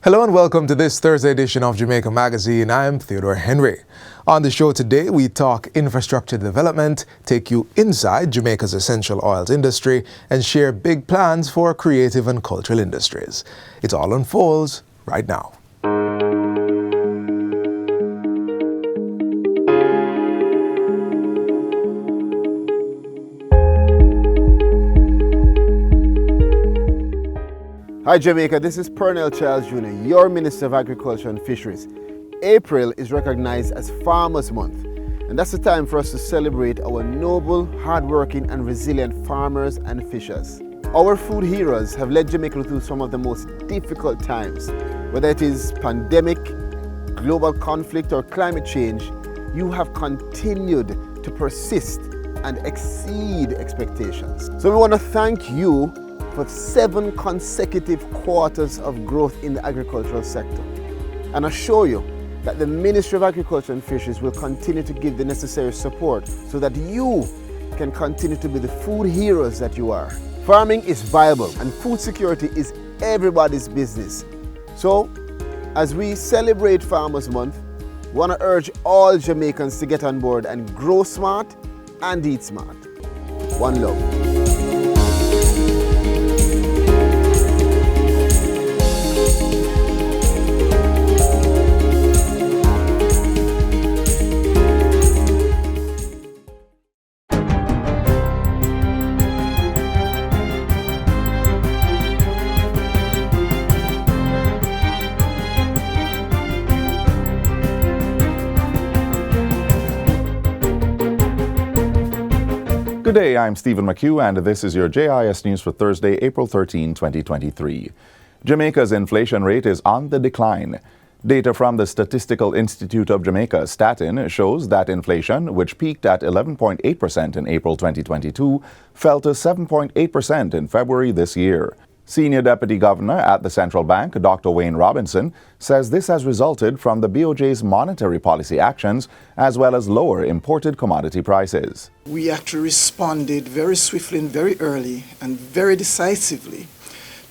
Hello and welcome to this Thursday edition of Jamaica Magazine. I'm Theodore Henry. On the show today, we talk infrastructure development, take you inside Jamaica's essential oils industry, and share big plans for creative and cultural industries. It all unfolds right now. Hi Jamaica, this is Pernell Charles Jr., your Minister of Agriculture and Fisheries. April is recognized as Farmers Month, and that's the time for us to celebrate our noble, hardworking and resilient farmers and fishers. Our food heroes have led Jamaica through some of the most difficult times. Whether it is pandemic, global conflict or climate change, you have continued to persist and exceed expectations. So we want to thank you for 7 consecutive quarters of growth in the agricultural sector, and assure you that the Ministry of Agriculture and Fisheries will continue to give the necessary support so that you can continue to be the food heroes that you are. Farming is viable and food security is everybody's business. So, as we celebrate Farmers Month, we want to urge all Jamaicans to get on board and grow smart and eat smart. One love. Good day, I'm Stephen McHugh, and this is your JIS News for Thursday, April 13, 2023. Jamaica's inflation rate is on the decline. Data from the Statistical Institute of Jamaica, Statin, shows that inflation, which peaked at 11.8% in April 2022, fell to 7.8% in February this year. Senior Deputy Governor at the Central Bank, Dr. Wayne Robinson, says this has resulted from the BOJ's monetary policy actions as well as lower imported commodity prices. We actually responded very swiftly and very early and very decisively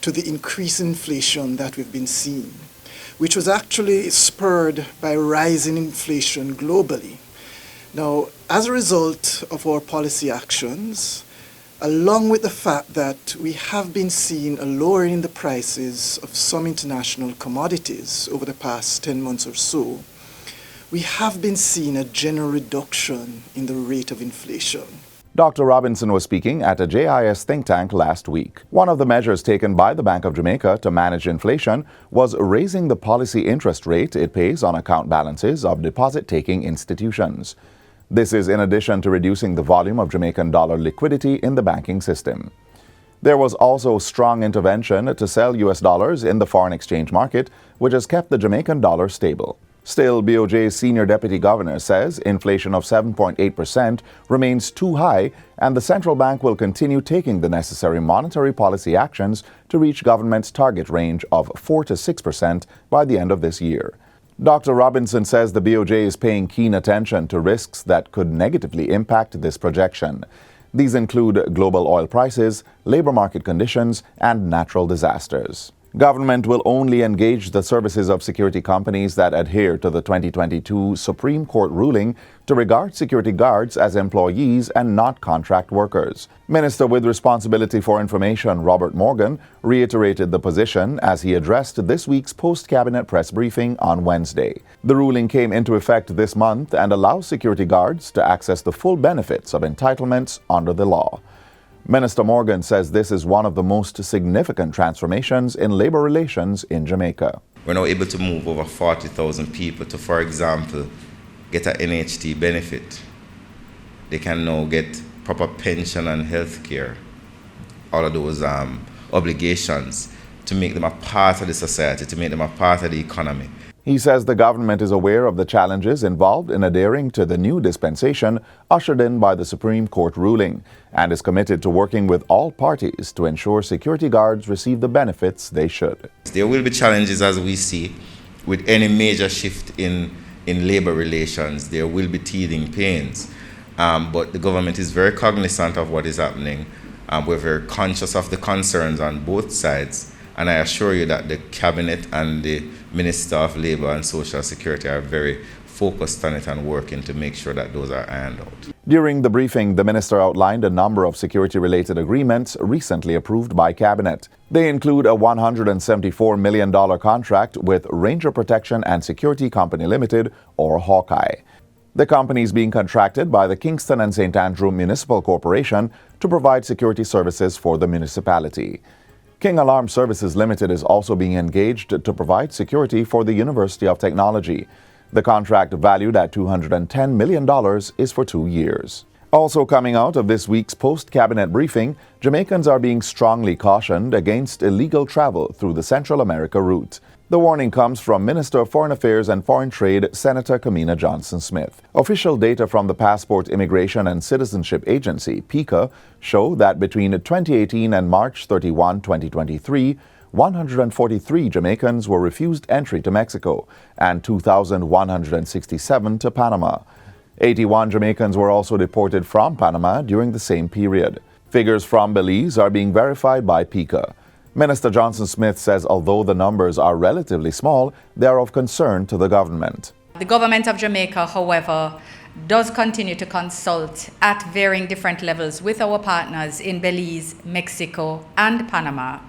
to the increase in inflation that we've been seeing, which was actually spurred by rising inflation globally. Now, as a result of our policy actions, along with the fact that we have been seeing a lowering in the prices of some international commodities over the past 10 months or so, we have been seeing a general reduction in the rate of inflation. Dr. Robinson was speaking at a JIS think tank last week. One of the measures taken by the Bank of Jamaica to manage inflation was raising the policy interest rate it pays on account balances of deposit-taking institutions. This is in addition to reducing the volume of Jamaican dollar liquidity in the banking system. There was also strong intervention to sell US dollars in the foreign exchange market, which has kept the Jamaican dollar stable. Still, BOJ's Senior Deputy Governor says inflation of 7.8% remains too high, and the central bank will continue taking the necessary monetary policy actions to reach government's target range of 4 to 6% by the end of this year. Dr. Robinson says the BOJ is paying keen attention to risks that could negatively impact this projection. These include global oil prices, labor market conditions, and natural disasters. Government will only engage the services of security companies that adhere to the 2022 Supreme Court ruling to regard security guards as employees and not contract workers. Minister with responsibility for information, Robert Morgan, reiterated the position as he addressed this week's post-cabinet press briefing on Wednesday. The ruling came into effect this month and allows security guards to access the full benefits of entitlements under the law. Minister Morgan says this is one of the most significant transformations in labor relations in Jamaica. We're now able to move over 40,000 people to, for example, get an NHT benefit. They can now get proper pension and health care, all of those obligations, to make them a part of the society, to make them a part of the economy. He says the government is aware of the challenges involved in adhering to the new dispensation ushered in by the Supreme Court ruling and is committed to working with all parties to ensure security guards receive the benefits they should. There will be challenges, as we see, with any major shift in labor relations. There will be teething pains, but the government is very cognizant of what is happening. We're very conscious of the concerns on both sides, And I assure you that the Cabinet and the Minister of Labour and Social Security are very focused on it and working to make sure that those are ironed out. During the briefing, the minister outlined a number of security-related agreements recently approved by Cabinet. They include a $174 million contract with Ranger Protection and Security Company Limited, or Hawkeye. The company is being contracted by the Kingston and St. Andrew Municipal Corporation to provide security services for the municipality. King Alarm Services Limited is also being engaged to provide security for the University of Technology. The contract, valued at $210 million, is for 2 years. Also coming out of this week's post-cabinet briefing, Jamaicans are being strongly cautioned against illegal travel through the Central America route. The warning comes from Minister of Foreign Affairs and Foreign Trade, Senator Kamina Johnson-Smith. Official data from the Passport Immigration and Citizenship Agency, PICA, show that between 2018 and March 31, 2023, 143 Jamaicans were refused entry to Mexico and 2,167 to Panama. 81 Jamaicans were also deported from Panama during the same period. Figures from Belize are being verified by PICA. Minister Johnson-Smith says although the numbers are relatively small, they are of concern to the government. The government of Jamaica, however, does continue to consult at varying different levels with our partners in Belize, Mexico, and Panama.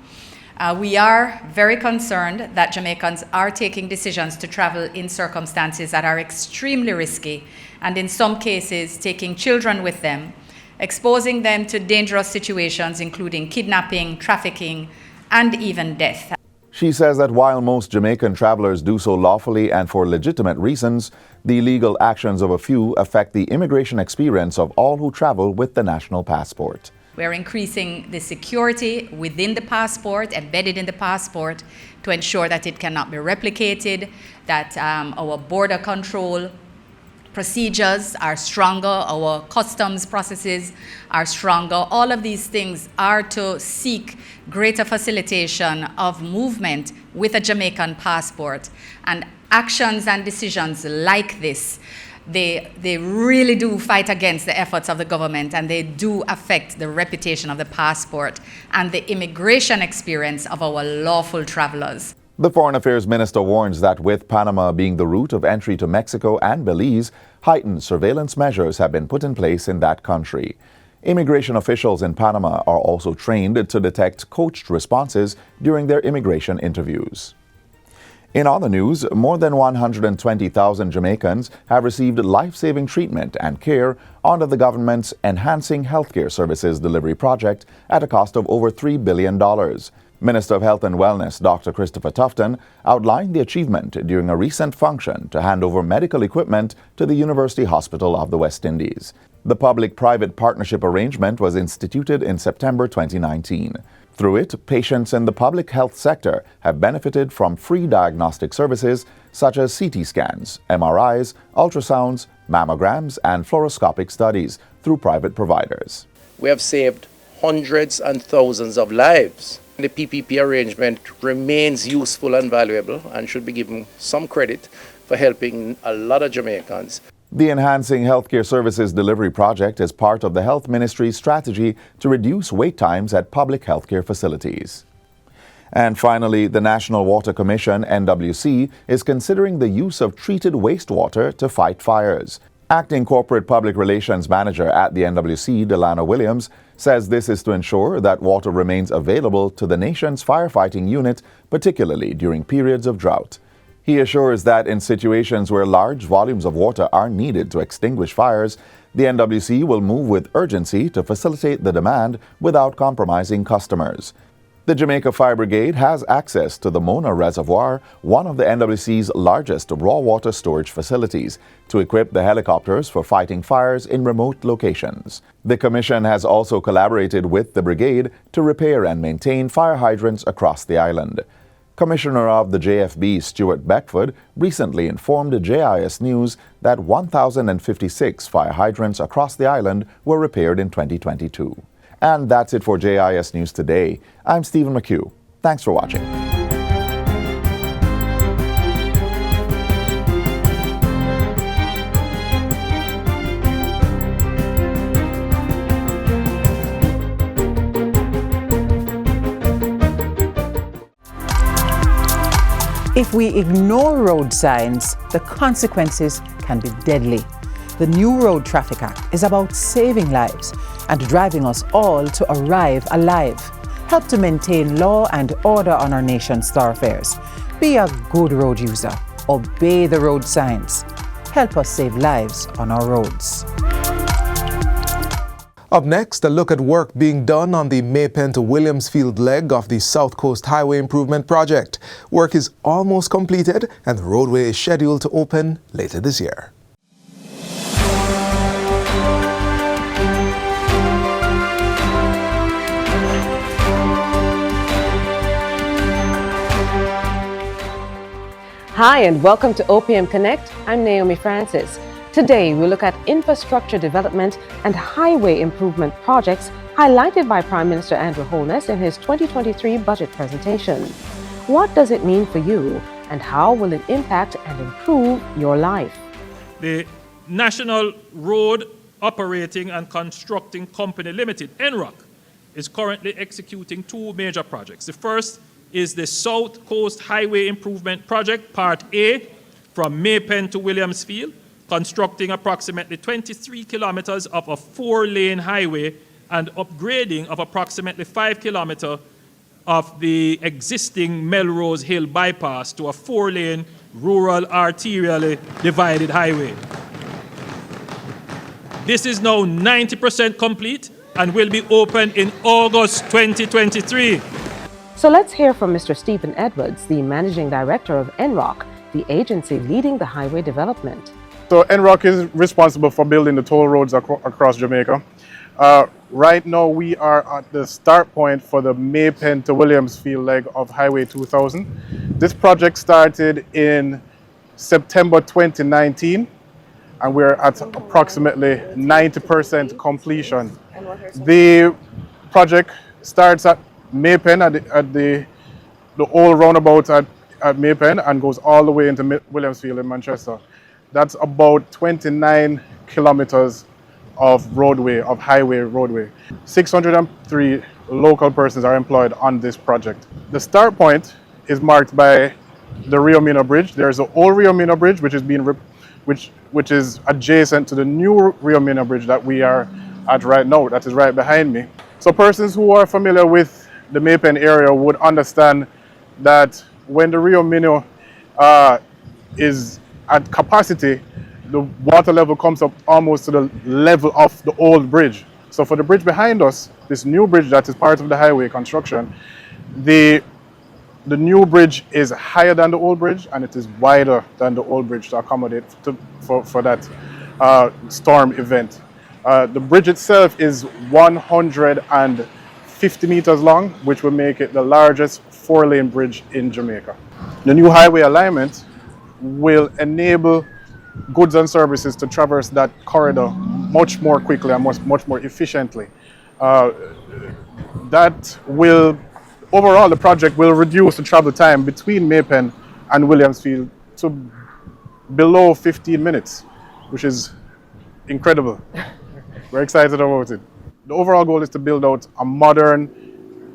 We are very concerned that Jamaicans are taking decisions to travel in circumstances that are extremely risky, and in some cases taking children with them, exposing them to dangerous situations including kidnapping, trafficking, and even death. She says that while most Jamaican travelers do so lawfully and for legitimate reasons, the illegal actions of a few affect the immigration experience of all who travel with the national passport. We're increasing the security within the passport, embedded in the passport, to ensure that it cannot be replicated, that our border control procedures are stronger, our customs processes are stronger. All of these things are to seek greater facilitation of movement with a Jamaican passport. And actions and decisions like this, they really do fight against the efforts of the government, and they do affect the reputation of the passport and the immigration experience of our lawful travelers. The Foreign Affairs Minister warns that with Panama being the route of entry to Mexico and Belize, heightened surveillance measures have been put in place in that country. Immigration officials in Panama are also trained to detect coached responses during their immigration interviews. In other news, more than 120,000 Jamaicans have received life-saving treatment and care under the government's Enhancing Healthcare Services Delivery Project at a cost of over $3 billion. Minister of Health and Wellness Dr. Christopher Tufton outlined the achievement during a recent function to hand over medical equipment to the University Hospital of the West Indies. The public-private partnership arrangement was instituted in September 2019. Through it, patients in the public health sector have benefited from free diagnostic services such as CT scans, MRIs, ultrasounds, mammograms, and fluoroscopic studies through private providers. We have saved hundreds and thousands of lives. The PPP arrangement remains useful and valuable and should be given some credit for helping a lot of Jamaicans. The Enhancing Healthcare Services Delivery Project is part of the Health Ministry's strategy to reduce wait times at public healthcare facilities. And finally, the National Water Commission, NWC, is considering the use of treated wastewater to fight fires. Acting Corporate Public Relations Manager at the NWC, Delana Williams, says this is to ensure that water remains available to the nation's firefighting unit, particularly during periods of drought. He assures that in situations where large volumes of water are needed to extinguish fires, the NWC will move with urgency to facilitate the demand without compromising customers. The Jamaica Fire Brigade has access to the Mona Reservoir, one of the NWC's largest raw water storage facilities, to equip the helicopters for fighting fires in remote locations. The Commission has also collaborated with the brigade to repair and maintain fire hydrants across the island. Commissioner of the JFB, Stuart Beckford, recently informed JIS News that 1,056 fire hydrants across the island were repaired in 2022. And that's it for JIS News Today. I'm Stephen McHugh. Thanks for watching. If we ignore road signs, the consequences can be deadly. The new Road Traffic Act is about saving lives and driving us all to arrive alive. Help to maintain law and order on our nation's thoroughfares. Be a good road user. Obey the road signs. Help us save lives on our roads. Up next, a look at work being done on the Maypen to Williamsfield leg of the South Coast Highway Improvement Project. Work is almost completed and the roadway is scheduled to open later this year. Hi and welcome to OPM Connect. I'm Naomi Francis. Today we look at infrastructure development and highway improvement projects highlighted by Prime Minister Andrew Holness in his 2023 budget presentation. What does it mean for you and how will it impact and improve your life? The National Road Operating and Constructing Company Limited, NROC, is currently executing two major projects. The first is the South Coast Highway Improvement Project, Part A, from Maypen to Williamsfield, constructing approximately 23 kilometers of a 4-lane highway and upgrading of approximately 5 kilometers of the existing Melrose Hill bypass to a 4-lane rural arterially divided highway. This is now 90% complete and will be open in August 2023. So let's hear from Mr. Stephen Edwards, the Managing Director of NROC, the agency leading the highway development. So NROC is responsible for building the toll roads across Jamaica. Right now we are at the start point for the Maypen to Williamsfield leg of Highway 2000. This project started in September 2019 and we're at approximately 90% completion. The project starts at Maypen at the old roundabout at Maypen and goes all the way into Williamsfield in Manchester. That's about 29 kilometers of roadway, of highway roadway. 603 local persons are employed on this project. The start point is marked by the Rio Mino Bridge. There's an old Rio Mino Bridge which is adjacent to the new Rio Mino Bridge that we are at right now, that is right behind me. So persons who are familiar with the Maypen area would understand that when the Rio Mino is at capacity, the water level comes up almost to the level of the old bridge. So for the bridge behind us, this new bridge that is part of the highway construction, the new bridge is higher than the old bridge and it is wider than the old bridge to accommodate for that storm event. The bridge itself is 150 meters long, which will make it the largest 4-lane bridge in Jamaica. The new highway alignment will enable goods and services to traverse that corridor much more quickly and much more efficiently. Overall, the project will reduce the travel time between Maypen and Williamsfield to below 15 minutes, which is incredible. We're excited about it. The overall goal is to build out a modern,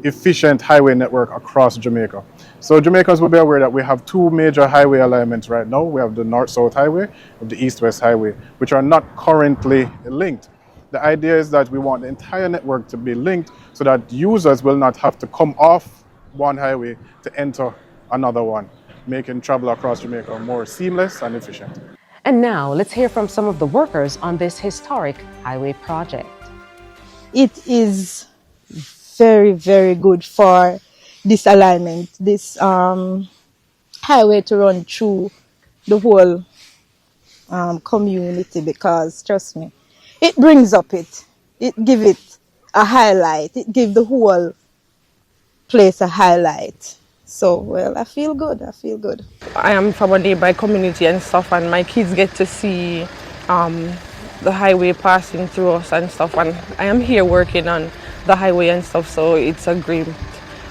efficient highway network across Jamaica. So Jamaicans will be aware that we have two major highway alignments right now. We have the North-South Highway and the East-West Highway, which are not currently linked. The idea is that we want the entire network to be linked so that users will not have to come off one highway to enter another one, making travel across Jamaica more seamless and efficient. And now let's hear from some of the workers on this historic highway project. It is very, very good for this alignment, this highway to run through the whole community, because trust me, it brings up it gives it a highlight, it gives the whole place a highlight. So, well, I feel good. I am from a nearby community and stuff, and my kids get to see the highway passing through us and stuff, and I am here working on the highway and stuff, so it's a great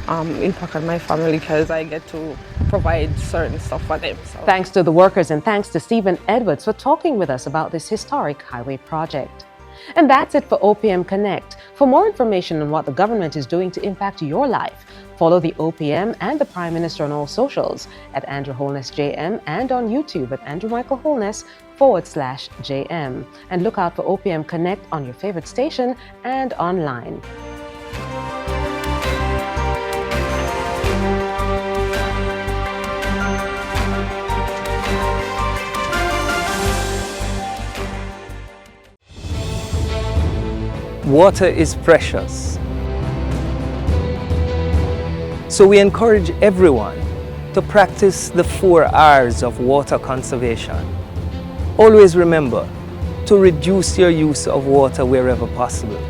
impact on my family because I get to provide certain stuff for them. So. Thanks to the workers and thanks to Stephen Edwards for talking with us about this historic highway project. And that's it for OPM Connect. For more information on what the government is doing to impact your life, follow the OPM and the Prime Minister on all socials at Andrew Holness JM and on YouTube at Andrew Michael Holness/JM. And look out for OPM Connect on your favorite station and online. Water is precious. So we encourage everyone to practice the 4 R's of water conservation. Always remember to reduce your use of water wherever possible.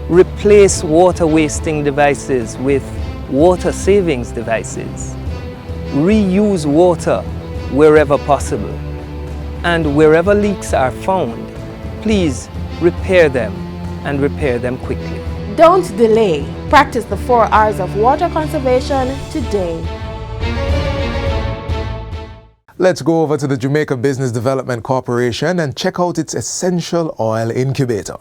Replace water wasting devices with water savings devices. Reuse water wherever possible. And wherever leaks are found, please repair them and repair them quickly. Don't delay. Practice the 4 R's of water conservation today. Let's go over to the Jamaica Business Development Corporation and check out its essential oil incubator.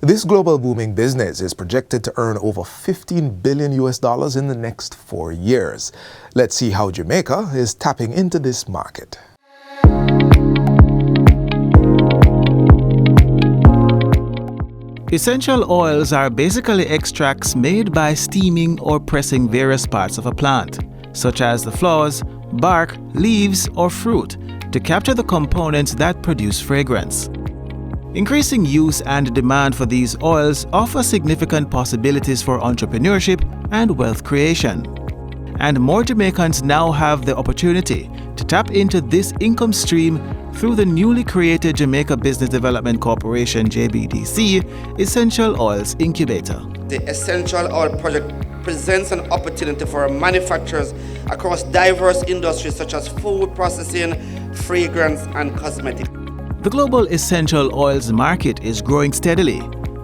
This global booming business is projected to earn over $15 billion in the next 4 years. Let's see how Jamaica is tapping into this market. Essential oils are basically extracts made by steaming or pressing various parts of a plant, such as the flowers, bark, leaves, or fruit, to capture the components that produce fragrance. Increasing use and demand for these oils offer significant possibilities for entrepreneurship and wealth creation. And more Jamaicans now have the opportunity to tap into this income stream through the newly created Jamaica Business Development Corporation JBDC Essential Oils Incubator. The Essential Oil Project presents an opportunity for manufacturers across diverse industries such as food processing, fragrance, and cosmetics. The global essential oils market is growing steadily,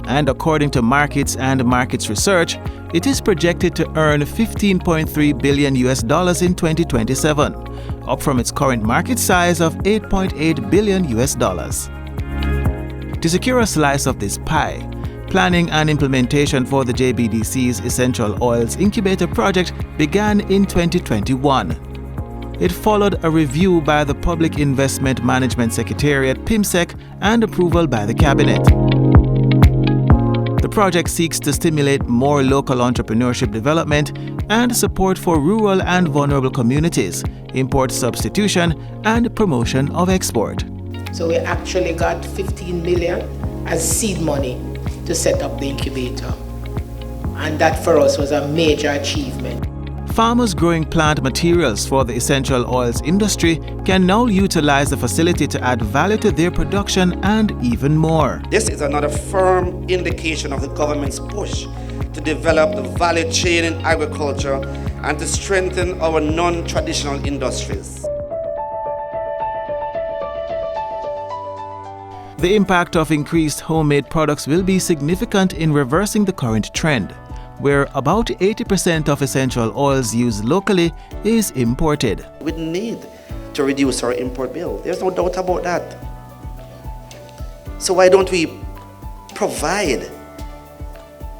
and according to Markets and Markets Research, it is projected to earn $15.3 billion in 2027, up from its current market size of $8.8 billion. To secure a slice of this pie, planning and implementation for the JBDC's Essential Oils Incubator project began in 2021. It followed a review by the Public Investment Management Secretariat (PIMSEC) and approval by the Cabinet. The project seeks to stimulate more local entrepreneurship development and support for rural and vulnerable communities, import substitution, and promotion of export. So we actually got 15 million as seed money to set up the incubator. And that for us was a major achievement. Farmers growing plant materials for the essential oils industry can now utilize the facility to add value to their production and even more. This is another firm indication of the government's push to develop the value chain in agriculture and to strengthen our non-traditional industries. The impact of increased homemade products will be significant in reversing the current trend, where about 80% of essential oils used locally is imported. We need to reduce our import bill. There's no doubt about that. So why don't we provide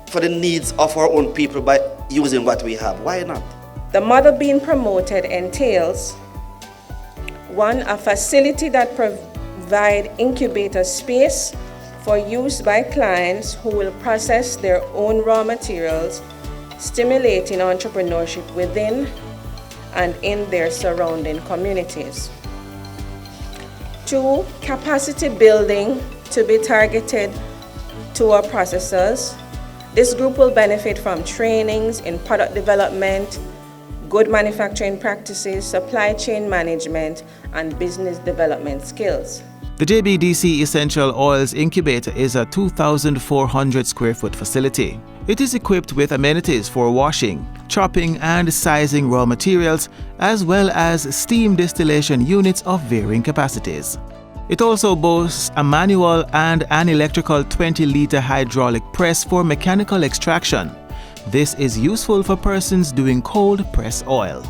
for the needs of our own people by using what we have? Why not? The model being promoted entails 1. A facility that provide incubator space for use by clients who will process their own raw materials, stimulating entrepreneurship within and in their surrounding communities. 2. Capacity building to be targeted to our processors. This group will benefit from trainings in product development, good manufacturing practices, supply chain management, and business development skills. The JBDC Essential Oils Incubator is a 2,400 square foot facility. It is equipped with amenities for washing, chopping and sizing raw materials, as well as steam distillation units of varying capacities. It also boasts a manual and an electrical 20-liter hydraulic press for mechanical extraction. This is useful for persons doing cold press oil.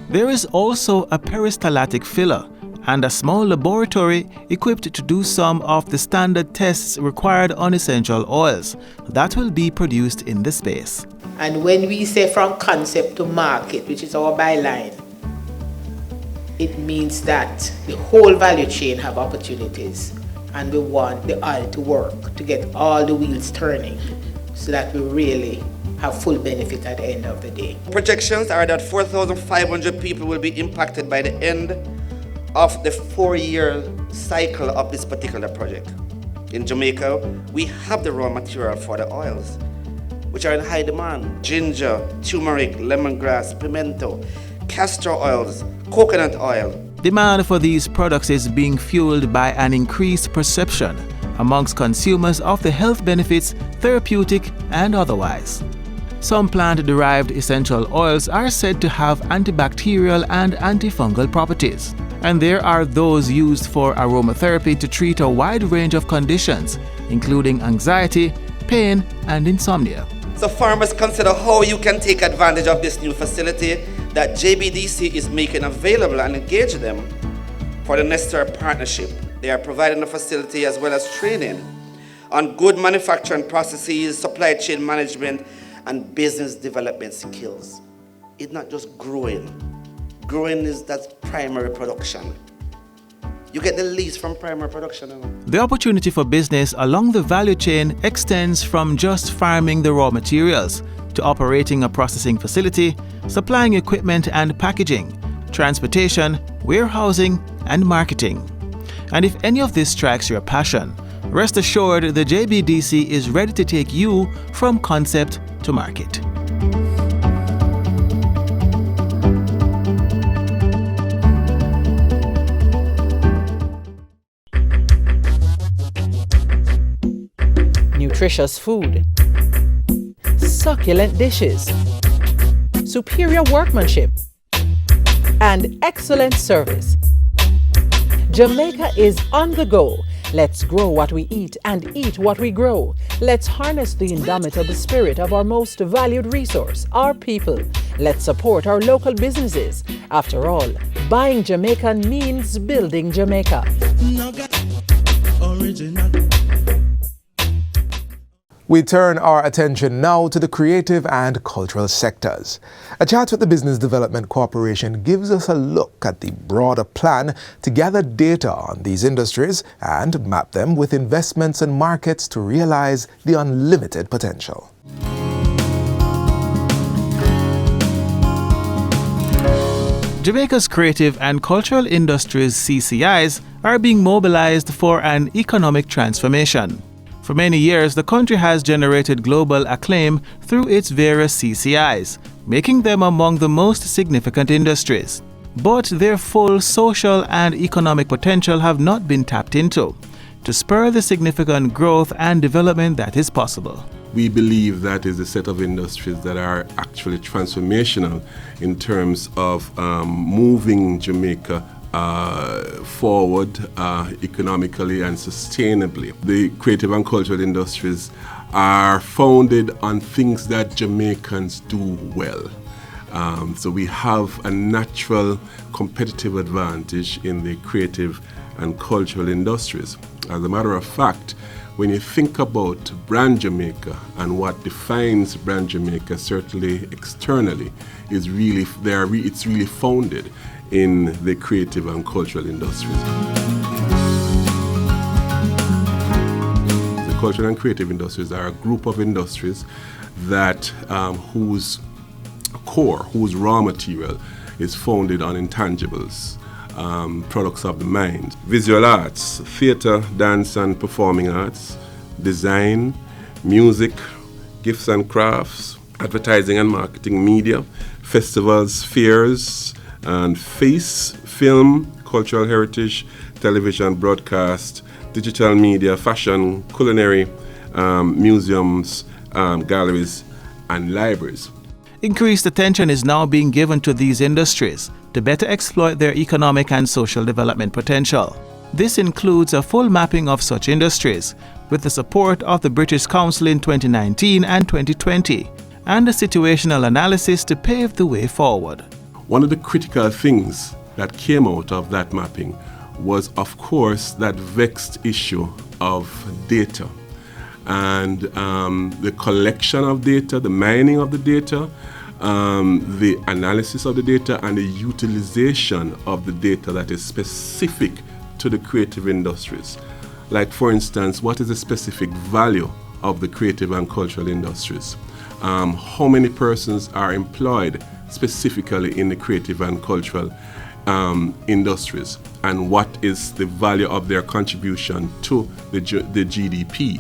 There is also a peristaltic filler, and a small laboratory equipped to do some of the standard tests required on essential oils that will be produced in the space. And when we say from concept to market, which is our byline, it means that the whole value chain have opportunities, and we want the oil to work, to get all the wheels turning, so that we really have full benefit at the end of the day. Projections are that 4,500 people will be impacted by the end of the 4-year cycle of this particular project. In Jamaica, we have the raw material for the oils, which are in high demand: ginger, turmeric, lemongrass, pimento, castor oils, coconut oil. Demand for these products is being fueled by an increased perception amongst consumers of the health benefits, therapeutic and otherwise. Some plant-derived essential oils are said to have antibacterial and antifungal properties, and there are those used for aromatherapy to treat a wide range of conditions, including anxiety, pain and insomnia. So farmers, consider how you can take advantage of this new facility that JBDC is making available and engage them for the necessary partnership. They are providing a facility as well as training on good manufacturing processes, supply chain management, and business development skills. It's not just growing. Growing is that primary production. You get the least from primary production. The opportunity for business along the value chain extends from just farming the raw materials to operating a processing facility, supplying equipment and packaging, transportation, warehousing, and marketing. And if any of this strikes your passion, rest assured the JBDC is ready to take you from concept to market. Nutritious food, succulent dishes, superior workmanship, and excellent service. Jamaica is on the go. Let's grow what we eat and eat what we grow. Let's harness the indomitable spirit of our most valued resource, our people. Let's support our local businesses. After all, buying Jamaican means building Jamaica. We turn our attention now to the creative and cultural sectors. A chat with the Business Development Corporation gives us a look at the broader plan to gather data on these industries and map them with investments and markets to realize the unlimited potential. Jamaica's creative and cultural industries (CCIs) are being mobilized for an economic transformation. For many years, the country has generated global acclaim through its various CCIs, making them among the most significant industries. But their full social and economic potential have not been tapped into to spur the significant growth and development that is possible. We believe that is a set of industries that are actually transformational in terms of moving Jamaica forward economically and sustainably. The creative and cultural industries are founded on things that Jamaicans do well. So we have a natural competitive advantage in the creative and cultural industries. As a matter of fact, when you think about brand Jamaica and what defines brand Jamaica, certainly externally, is really it's really founded in the creative and cultural industries. The cultural and creative industries are a group of industries that whose core, whose raw material is founded on intangibles, products of the mind. Visual arts, theatre, dance and performing arts, design, music, gifts and crafts, advertising and marketing, media, festivals, fairs, and film, cultural heritage, television, broadcast, digital media, fashion, culinary, museums, galleries, and libraries. Increased attention is now being given to these industries to better exploit their economic and social development potential. This includes a full mapping of such industries with the support of the British Council in 2019 and 2020, and a situational analysis to pave the way forward. One of the critical things that came out of that mapping was, of course, that vexed issue of data. And the collection of data, the mining of the data, the analysis of the data, and the utilization of the data that is specific to the creative industries. Like, for instance, what is the specific value of the creative and cultural industries? How many persons are employed specifically in the creative and cultural industries, and what is the value of their contribution to the GDP?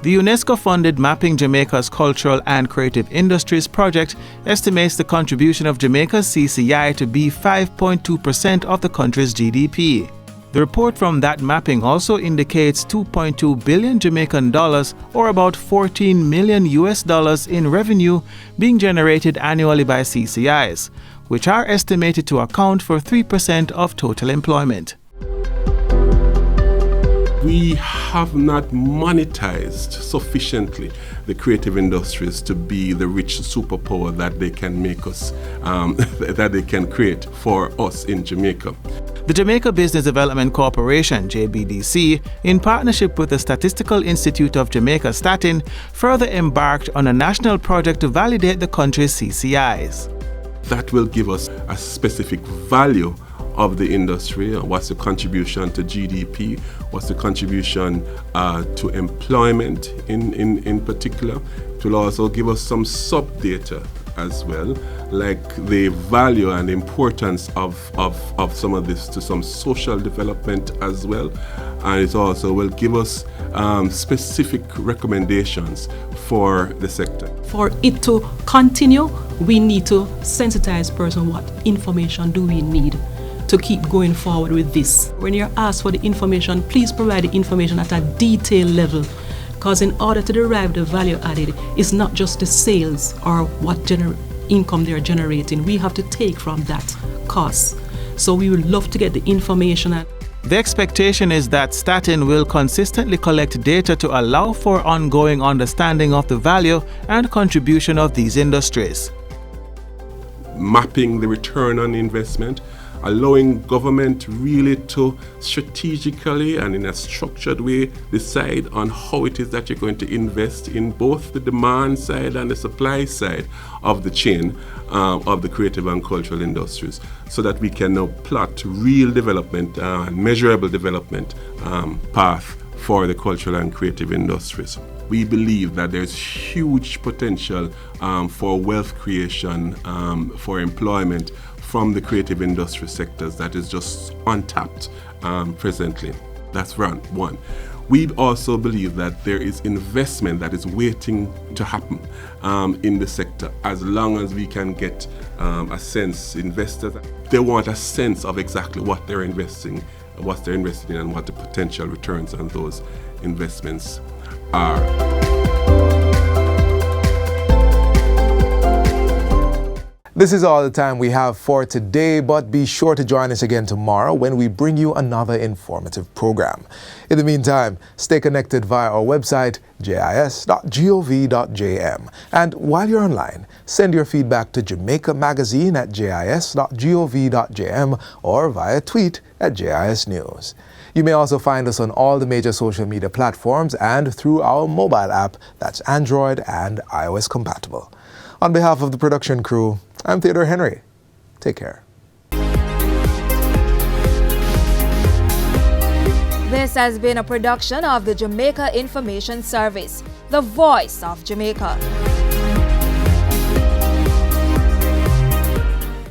The UNESCO-funded Mapping Jamaica's Cultural and Creative Industries project estimates the contribution of Jamaica's CCI to be 5.2% of the country's GDP. The report from that mapping also indicates 2.2 billion Jamaican dollars, or about 14 million US dollars in revenue being generated annually by CCIs, which are estimated to account for 3% of total employment. We have not monetized sufficiently the creative industries to be the rich superpower that they can make us, that they can create for us in Jamaica. The Jamaica Business Development Corporation, JBDC, in partnership with the Statistical Institute of Jamaica, Statin, further embarked on a national project to validate the country's CCIs. That will give us a specific value of the industry, what's the contribution to GDP, what's the contribution to employment in particular. It will also give us some sub-data as well, like the value and importance of some of this to some social development as well. And it also will give us specific recommendations for the sector. For it to continue, we need to sensitize person what information do we need to keep going forward with this. When you're asked for the information, please provide the information at a detailed level, because in order to derive the value added, it's not just the sales or what income they're generating. We have to take from that cost. So we would love to get the information. The expectation is that Statin will consistently collect data to allow for ongoing understanding of the value and contribution of these industries. Mapping the return on investment, allowing government really to strategically and in a structured way decide on how it is that you're going to invest in both the demand side and the supply side of the chain of the creative and cultural industries, so that we can now plot real development and measurable development path for the cultural and creative industries. We believe that there's huge potential for wealth creation, for employment from the creative industry sectors that is just untapped presently. That's round one. We also believe that there is investment that is waiting to happen in the sector, as long as we can get a sense. Investors, they want a sense of exactly what they're investing in and what the potential returns on those investments are. This is all the time we have for today, but be sure to join us again tomorrow when we bring you another informative program. In the meantime, stay connected via our website, jis.gov.jm. And while you're online, send your feedback to Jamaica Magazine at jis.gov.jm or via tweet at JIS News. You may also find us on all the major social media platforms and through our mobile app that's Android and iOS compatible. On behalf of the production crew, I'm Theodore Henry. Take care. This has been a production of the Jamaica Information Service, the voice of Jamaica.